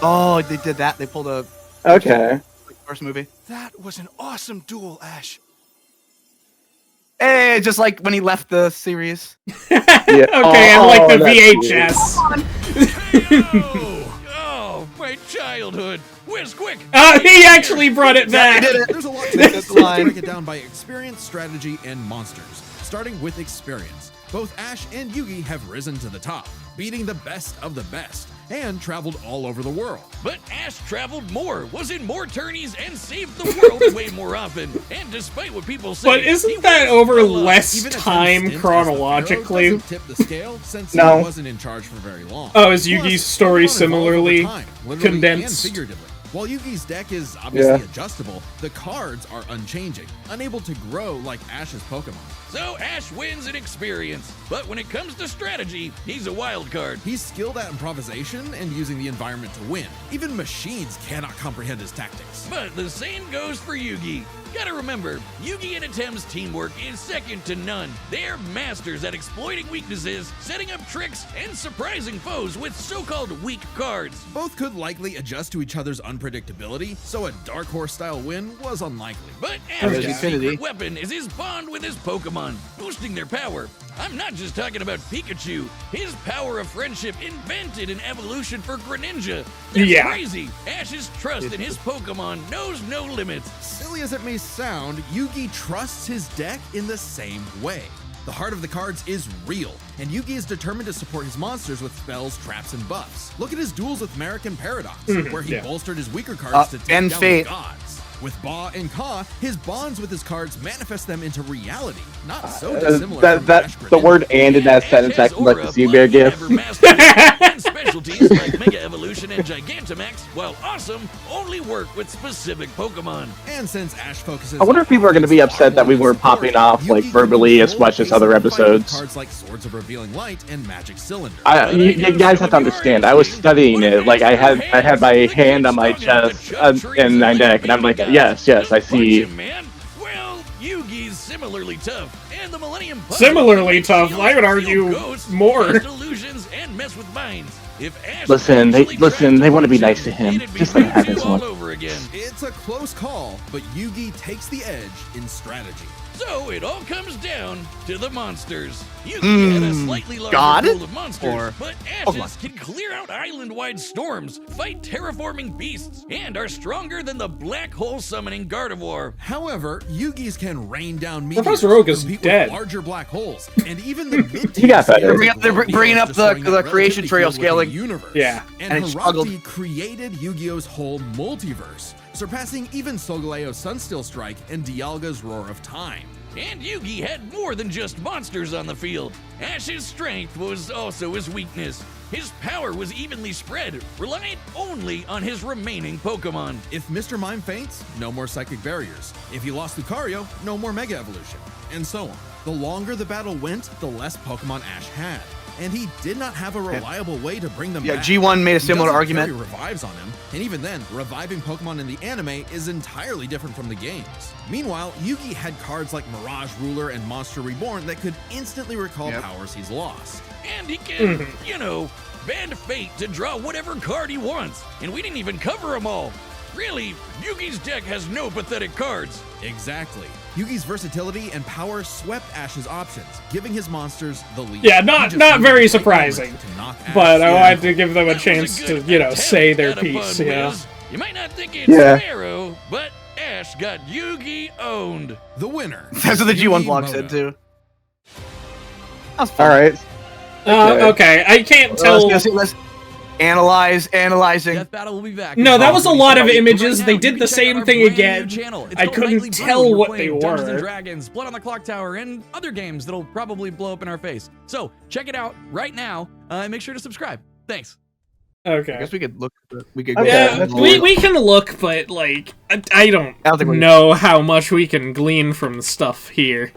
Oh, they did that. They pulled a first movie. That was an awesome duel, Ash. Hey, just like when he left the series. Yeah. Okay, and like the VHS. Oh, my childhood. Whiz quick. He actually brought it back. There's a lot to this. Let's break it down by experience, strategy, and monsters. Starting with experience. Both Ash and Yugi have risen to the top, beating the best of the best, and traveled all over the world. But Ash traveled more, was in more tourneys, and saved the world way more often. And despite what people say, but isn't that over less time chronologically? Tip the scale since No. he wasn't in charge for very long. Oh, is Yugi's story similarly condensed? And figuratively. While Yugi's deck is obviously adjustable, the cards are unchanging, unable to grow like Ash's Pokemon. So Ash wins in experience, but when it comes to strategy, he's a wild card. He's skilled at improvisation and using the environment to win. Even machines cannot comprehend his tactics. But the same goes for Yugi. Gotta remember, Yugi and Atem's teamwork is second to none. They're masters at exploiting weaknesses, setting up tricks, and surprising foes with so-called weak cards. Both could likely adjust to each other's unpredictability, so a Dark Horse-style win was unlikely. But Ash's secret weapon is his bond with his Pokemon, boosting their power. I'm not just talking about Pikachu. His power of friendship invented an evolution for Greninja. That's crazy. Ash's trust in his Pokemon knows no limits. Silly as it may sound, Yugi trusts his deck in the same way. The heart of the cards is real, and Yugi is determined to support his monsters with spells, traps, and buffs. Look at his duels with Merrick and Paradox, where he bolstered his weaker cards to take down the gods. With Ba and Ka, his bonds with his cards manifest them into reality. Not so dissimilar the word "and" in that sentence acting like the Sea Bear gif. And specialties like Mega Evolution and Gigantamax, while awesome, only work with specific Pokemon. And since Ash focuses, I wonder if people are going to be upset that we weren't popping off like verbally as much as other episodes. Cards like Swords of Revealing Light and Magic Cylinder. You guys have to understand. I was studying it. Like I had my hand on my chest in my neck, and I'm like, yes, I see. Man. Well, Yugi's similarly tough, and the Millennium Puzzle Similarly tough. I would argue more. Illusions and mess with minds. If Ash They want to be nice to him. Just let him have his one. Over again. It's a close call, but Yugi takes the edge in strategy. So it all comes down to the monsters. Yugi had a slightly larger pool of monsters, but Ashes can clear out island-wide storms, fight terraforming beasts, and are stronger than the black hole summoning Gardevoir. However, Yugi's can rain down meteors, Professor Oak is dead. Larger black holes, and even the mid He got better. They're bringing up the creation trail scaling. Universe. Yeah. And Hiragdi created Yu-Gi-Oh's whole multiverse, surpassing even Solgaleo's Sunsteel Strike and Dialga's Roar of Time. And Yugi had more than just monsters on the field. Ash's strength was also his weakness. His power was evenly spread, reliant only on his remaining Pokemon. If Mr. Mime faints, no more Psychic Barriers. If he lost Lucario, no more Mega Evolution. And so on. The longer the battle went, the less Pokemon Ash had. And he did not have a reliable way to bring them back. G1 made a similar argument. He revives on him, and even then, reviving Pokemon in the anime is entirely different from the games. Meanwhile, Yugi had cards like Mirage Ruler and Monster Reborn that could instantly recall powers he's lost. And he can, bend fate to draw whatever card he wants. And we didn't even cover them all. Really, Yugi's deck has no pathetic cards. Exactly. Yugi's versatility and power swept Ash's options, giving his monsters the lead. Yeah, not very surprising. But I wanted to give them a chance to, say their piece, You might not think it's narrow, but Ash got Yugi owned. The winner. That's what the G1 blog said, too. Alright. Okay, I can't tell. Let's analyzing. Death Battle will be back. No, that was a lot of images. They did the same thing again. I couldn't tell what they were. Dungeons and Dragons, Blood on the Clock Tower, and other games that'll probably blow up in our face. So check it out right now, and make sure to subscribe. Thanks. Okay. I guess we could look. We could. Yeah, we can look, but like I don't know how much we can glean from stuff here.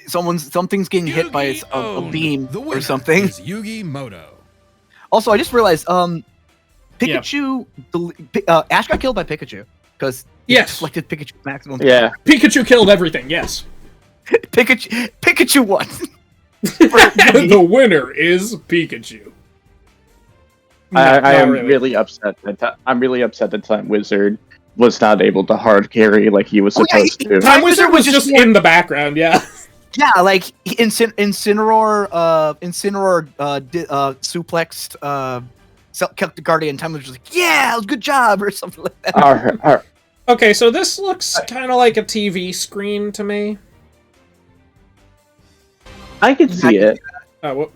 something's getting hit by a beam The winner or something. is Yugi Muto. Also, I just realized, Pikachu, Ash got killed by Pikachu because Yes. selected Pikachu maximum. Yeah. Pikachu killed everything, yes. Pikachu won. The winner is Pikachu. I am really upset that I'm really upset that Time Wizard was not able to hard carry like he was supposed to. Time Wizard was just in the background, yeah. Yeah, like Incineroar suplexed kept the Guardian. Time was just like, yeah, good job, or something like that. Okay, so this looks kind of like a TV screen to me. I can see it. What?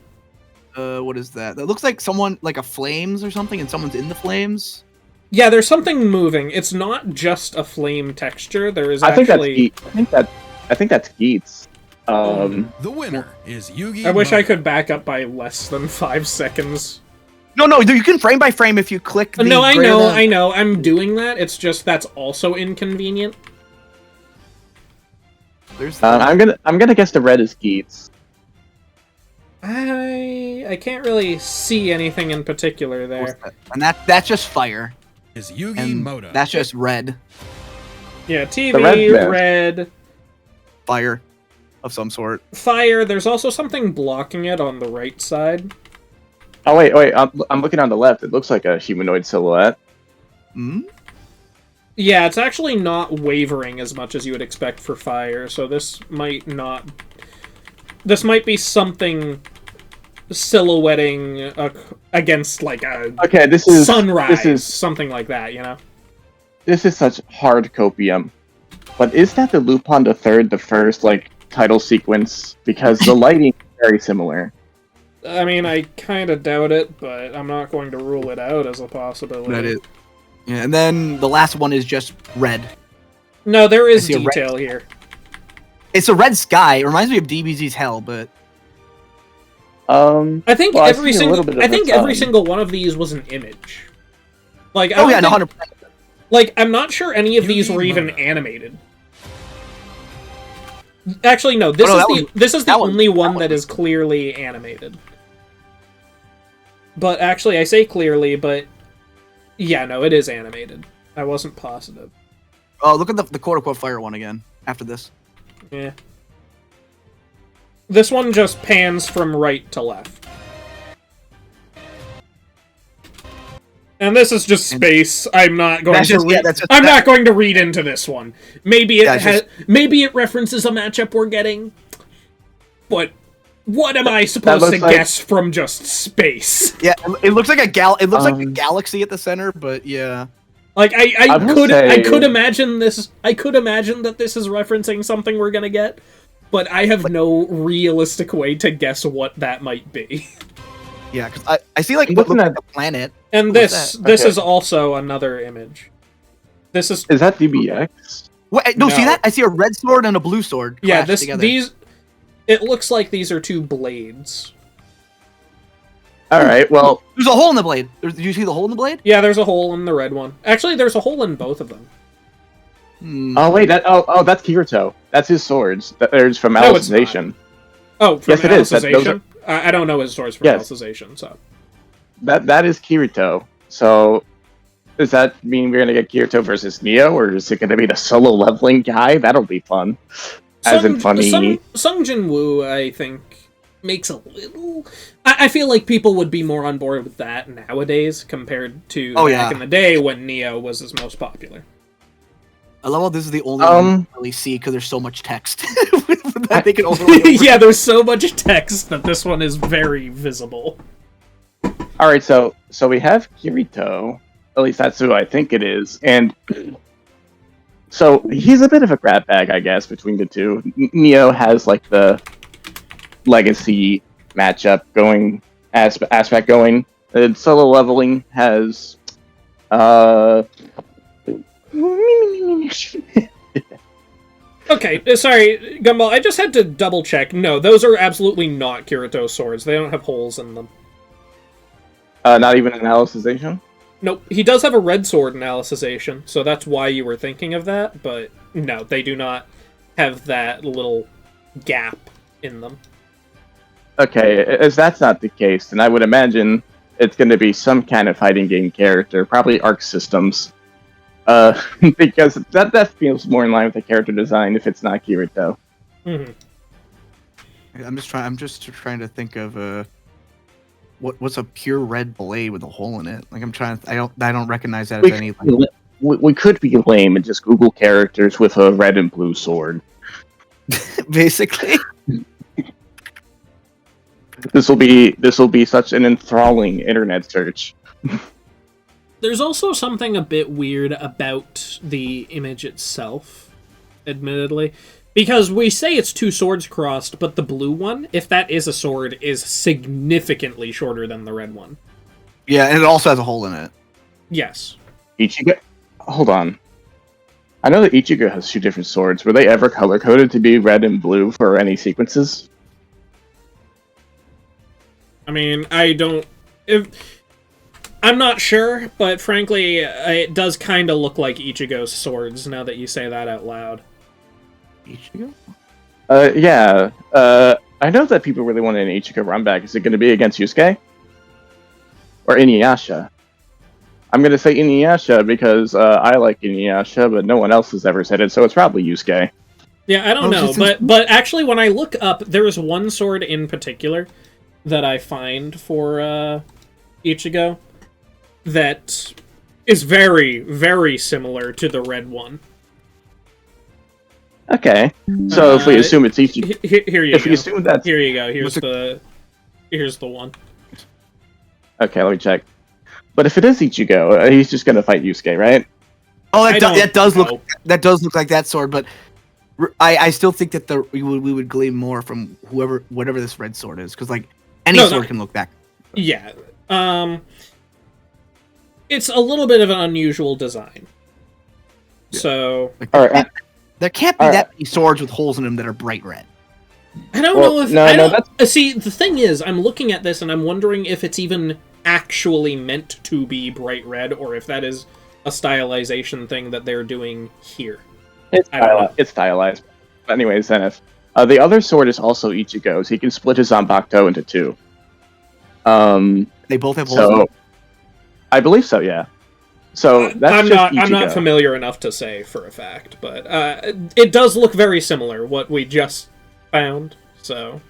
What is that? That looks like someone, like a flames or something, and someone's in the flames. Yeah, there's something moving. It's not just a flame texture. There is I think that's Geats. The winner is Yugi. I wish Muto. I could back up by less than 5 seconds. No, you can frame by frame if you click. No, I know. I'm doing that. It's just that's also inconvenient. I'm gonna guess the red is Geats. I can't really see anything in particular there. And that's just fire. Is Yugi And Muto. that's just red Yeah, TV, red red, fire of some sort. fire. There's also something blocking it on the right side. Oh wait, I'm looking on the left. It looks like a humanoid silhouette. Hmm? Yeah, it's actually not wavering as much as you would expect for fire, so this might not... This might be something silhouetting against, like, a sunrise, something like that, you know? This is such hard copium. But is that the Lupin the Third, the first, like, title sequence? Because the lighting is very similar. I mean, I kind of doubt it, but I'm not going to rule it out as a possibility. That is. Yeah, and then the last one is just red. No, there is detail here. It's a red sky. It reminds me of DBZ's Hell, but I think every single one of these was an image. Like, no, 100%. Like, I'm not sure any of these were even animated. Actually, no. This is the only one that is clearly animated. But actually, I say clearly, but yeah, no, it is animated. I wasn't positive. Oh, look at the quote-unquote fire one again after this. Yeah. This one just pans from right to left. And this is just space. I'm not going not going to read into this one. Maybe it references a matchup we're getting. But what am I supposed to guess from just space? Yeah, it looks like a like a galaxy at the center, but yeah. Like I could imagine this. I could imagine that this is referencing something we're gonna get, but I have no realistic way to guess what that might be. Yeah, because I see like what looks like a planet. And this is also another image. Is that DBX? What? No, see that? I see a red sword and a blue sword. Yeah, it looks like these are two blades. Alright, well... There's a hole in the blade. Did you see the hole in the blade? Yeah, there's a hole in the red one. Actually, there's a hole in both of them. Oh, wait, that's Kirito. That's his swords. There's from Alicization. Oh, from Alicization? Are... I don't know his swords from Alicization, so... That is Kirito. So, does that mean we're going to get Kirito versus Neo, or is it going to be the solo leveling guy? That'll be fun. Sung Jin Woo, I think, makes a little... I feel like people would be more on board with that nowadays compared to back in the day when Neo was his most popular. I love how this is the only one you really see because there's so much text that they can overlay over. Yeah, there's so much text that this one is very visible. Alright, so we have Kirito. At least that's who I think it is. And so he's a bit of a grab bag, I guess, between the two. Neo has like the legacy matchup going, aspect going. And solo leveling has Okay, sorry, Gumball, I just had to double check. No, those are absolutely not Kirito swords. They don't have holes in them. Not even an Alicization? Nope, he does have a red sword in Alicization, so that's why you were thinking of that, but no, they do not have that little gap in them. Okay, as that's not the case, then I would imagine it's going to be some kind of fighting game character, probably Arc Systems. Because that feels more in line with the character design if it's not Kirito. Mm-hmm. I'm just trying to think of what's a pure red blade with a hole in it. Like I don't recognize that as anything. We could be lame and just Google characters with a red and blue sword. Basically. This will be such an enthralling internet search. There's also something a bit weird about the image itself, admittedly. Because we say it's two swords crossed, but the blue one, if that is a sword, is significantly shorter than the red one. Yeah, and it also has a hole in it. Yes. Ichigo? Hold on. I know that Ichigo has two different swords. Were they ever color-coded to be red and blue for any sequences? I mean, I'm not sure, but frankly, it does kind of look like Ichigo's swords now that you say that out loud. Ichigo? Yeah. I know that people really want an Ichigo run back. Is it going to be against Yusuke? Or Inuyasha? I'm going to say Inuyasha because I like Inuyasha, but no one else has ever said it, so it's probably Yusuke. Yeah, I don't know, but actually when I look up, there is one sword in particular that I find for Ichigo that is very, very similar to the red one. Okay, so if we assume it's Ichigo, here you go. If we assume that's here you go. Here's the one. Okay, let me check. But if it is Ichigo, he's just gonna fight Yusuke, right? Oh, that does look like that sword, but I still think that we would glean more from whatever this red sword is, because like any sword can look back. Yeah, it's a little bit of an unusual design. Yeah. So there can't be that many swords with holes in them that are bright red. I don't know if see, the thing is, I'm looking at this and I'm wondering if it's even actually meant to be bright red, or if that is a stylization thing that they're doing here. It's stylized. But anyways, Zenith. The other sword is also Ichigo's. He can split his Zanbakuto into two. They both have holes in them? I believe so, yeah. So that's I'm not familiar enough to say for a fact, but it does look very similar, what we just found, so...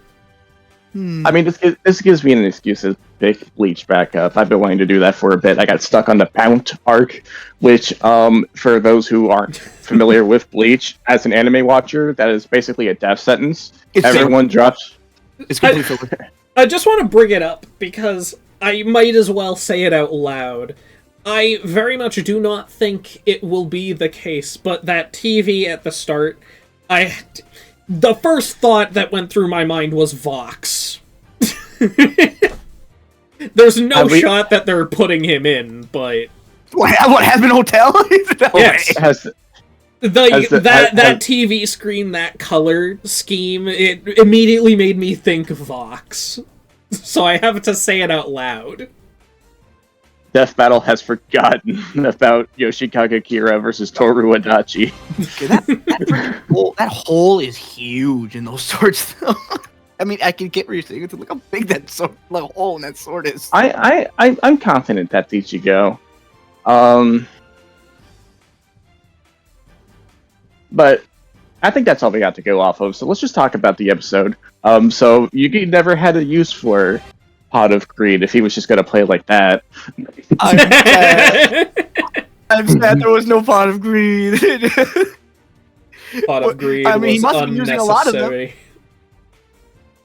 I mean, this gives me an excuse to pick Bleach back up. I've been wanting to do that for a bit. I got stuck on the Pount arc, which, for those who aren't familiar with Bleach, as an anime watcher, that is basically a death sentence. Everyone drops... It's completely I just want to bring it up, because I might as well say it out loud. I very much do not think it will be the case, but that TV at the start, the first thought that went through my mind was Vox. There's no shot that they're putting him in, but... What, Hazbin Hotel? Yes. That TV screen, that color scheme, it immediately made me think Vox. So I have to say it out loud. Death Battle has forgotten about Yoshikage Kira versus Toru Adachi. That hole is huge in those swords, though. I mean, I can get where you're saying. Look how big that sword, like, hole in that sword is. I'm confident that's Ichigo. But I think that's all we got to go off of. So let's just talk about the episode. So Yugi never had a use for Pot of Greed if he was just going to play like that. I'm sad there was no Pot of Greed. Pot of Greed was he must have been using a lot of them.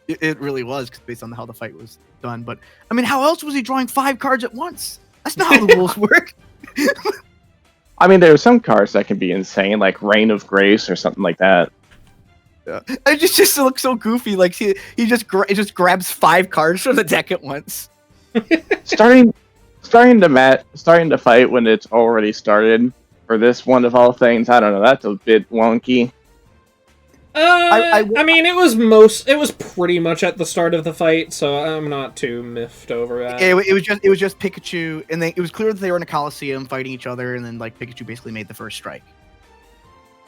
It really was, based on how the fight was done. But, I mean, how else was he drawing 5 cards at once? That's not how the rules work. I mean, there are some cards that can be insane, like Reign of Grace or something like that. Yeah. It just looks so goofy. Like he just grabs 5 cards from the deck at once. starting to fight when it's already started for this one of all things. I don't know. That's a bit wonky. I mean, it was pretty much at the start of the fight, so I'm not too miffed over that. It was just Pikachu, and it was clear that they were in a Coliseum fighting each other, and then like Pikachu basically made the first strike.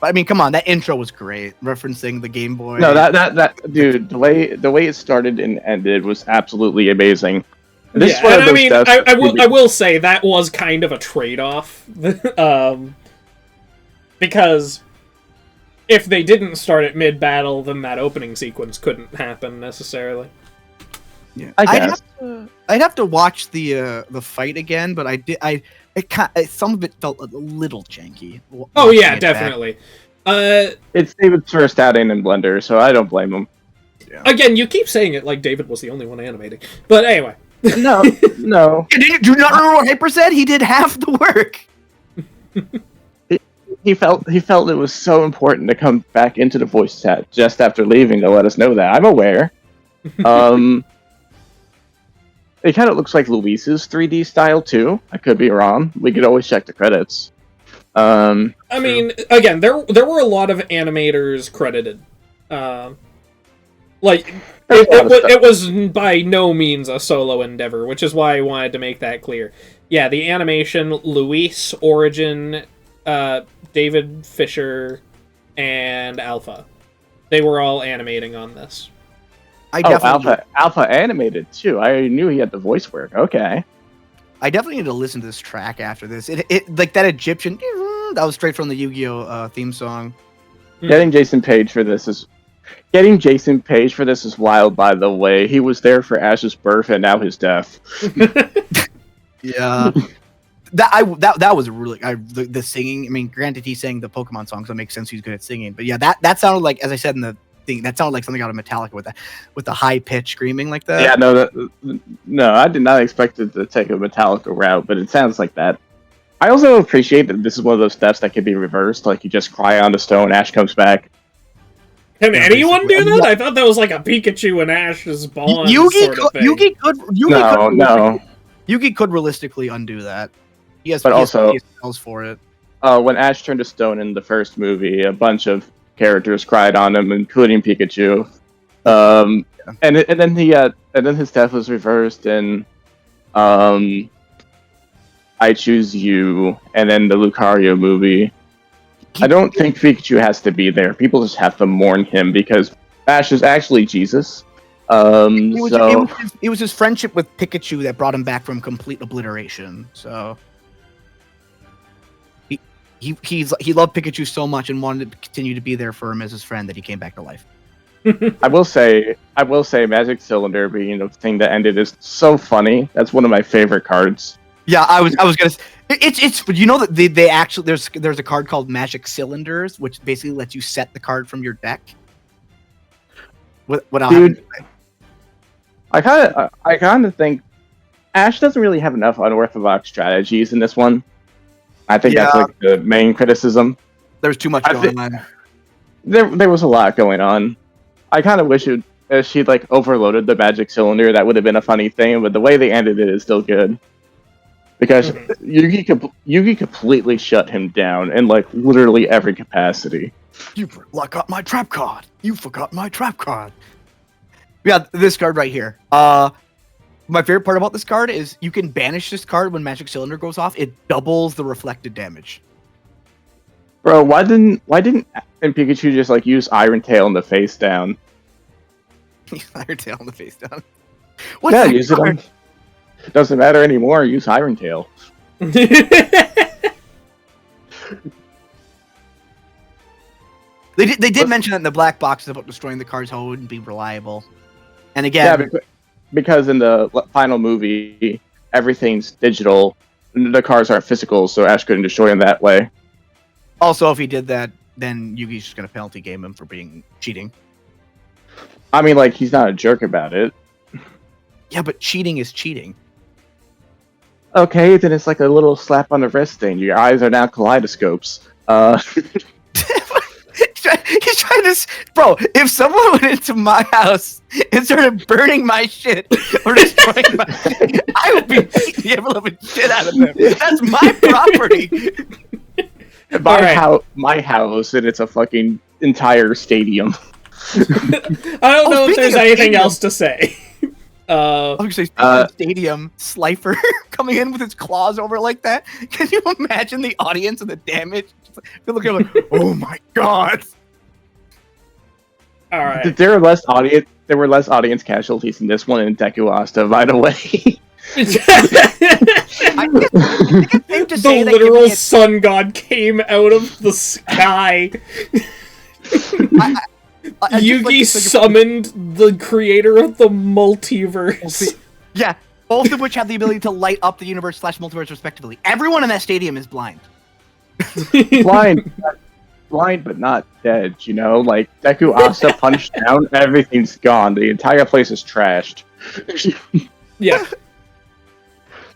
I mean, come on, that intro was great, referencing the Game Boy. No, that dude, the way it started and ended was absolutely amazing. This is one of those I will say that was kind of a trade-off, because if they didn't start at mid-battle, then that opening sequence couldn't happen necessarily. Yeah, I'd have to watch the fight again, but some of it felt a little janky. Oh yeah, definitely. It's David's first outing in Blender, so I don't blame him. Yeah. Again, you keep saying it like David was the only one animating, but anyway. No. Do you not remember what Hyper said? He did half the work. He felt it was so important to come back into the voice chat just after leaving to let us know that. I'm aware. It kind of looks like Luis's 3D style too. I could be wrong. We could always check the credits. I mean, again, there were a lot of animators credited. It was by no means a solo endeavor, which is why I wanted to make that clear. Yeah, the animation, Luis, Origin, David Fisher, and Alpha. They were all animating on this. Alpha animated too. I knew he had the voice work. Okay. I definitely need to listen to this track after this. It like that Egyptian that was straight from the Yu-Gi-Oh theme song. Getting Jason Page for this is wild. By the way, he was there for Ash's birth and now his death. Yeah. That was really the singing. I mean, granted, he sang the Pokemon song, so it makes sense he's good at singing. But yeah, that sounded like, as I said in the thing, that sounded like something out of Metallica with the high pitch screaming like that. Yeah, no, I did not expect it to take a Metallica route, but it sounds like that. I also appreciate that this is one of those deaths that can be reversed. Like you just cry on the stone, Ash comes back. Can anyone do that? I thought that was like a Pikachu and Ash's bond. Yugi could realistically undo that. He has spells for it. When Ash turned to stone in the first movie, a bunch of characters cried on him, including Pikachu. And then his death was reversed in I Choose You, and then the Lucario movie. I don't think Pikachu has to be there. People just have to mourn him because Ash is actually Jesus. It was his friendship with Pikachu that brought him back from complete obliteration. So he loved Pikachu so much and wanted to continue to be there for him as his friend that he came back to life. I will say Magic Cylinder being the thing that ended is so funny. That's one of my favorite cards. Yeah, I was gonna. It's you know that they actually there's a card called Magic Cylinders, which basically lets you set the card from your deck. Dude, I kind of think Ash doesn't really have enough unorthodox strategies in this one. I think that's like the main criticism. There's too much going on. There was a lot going on. I kind of wish she'd like overloaded the Magic Cylinder. That would have been a funny thing, but the way they ended it is still good. Because Yugi completely shut him down in like literally every capacity. You forgot my trap card. You forgot my trap card. Yeah, this card right here. My favorite part about this card is you can banish this card when Magic Cylinder goes off. It doubles the reflected damage. Bro, why didn't Pikachu just like use Iron Tail in the face down? Iron Tail in the face down. Use it on. It doesn't matter anymore. Use Iron Tail. They did mention that in the black box about destroying the cards, how it wouldn't be reliable. And again, because in the final movie, everything's digital. The cards aren't physical, so Ash couldn't destroy them that way. Also, if he did that, then Yugi's just gonna penalty game him for being cheating. I mean, like he's not a jerk about it. Yeah, but cheating is cheating. Okay, then it's like a little slap on the wrist thing. Your eyes are now kaleidoscopes. He's trying to... Bro, if someone went into my house and started burning my shit or destroying my shit, I would be beating the ever-loving shit out of them. That's my property. My house, and it's a fucking entire stadium. I don't know if there's anything else to say. I was gonna say stadium, Slifer coming in with his claws over like that. Can you imagine the audience and the damage They look at it like, oh my god. All right. There were less audience casualties in this one in Deku Asta, by the way. I think it's safe to say The that literal sun god came out of the sky. Yugi summoned the creator of the multiverse. Yeah, both of which have the ability to light up the universe / multiverse respectively. Everyone in that stadium is blind. Blind but not dead, you know? Like, Deku Asta punched down, everything's gone. The entire place is trashed. Yeah.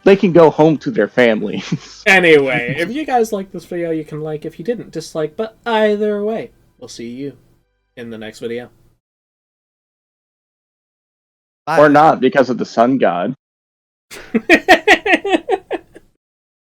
They can go home to their families. Anyway, if you guys like this video, you can like. If you didn't, dislike. But either way, we'll see you in the next video. Or not, because of the sun god.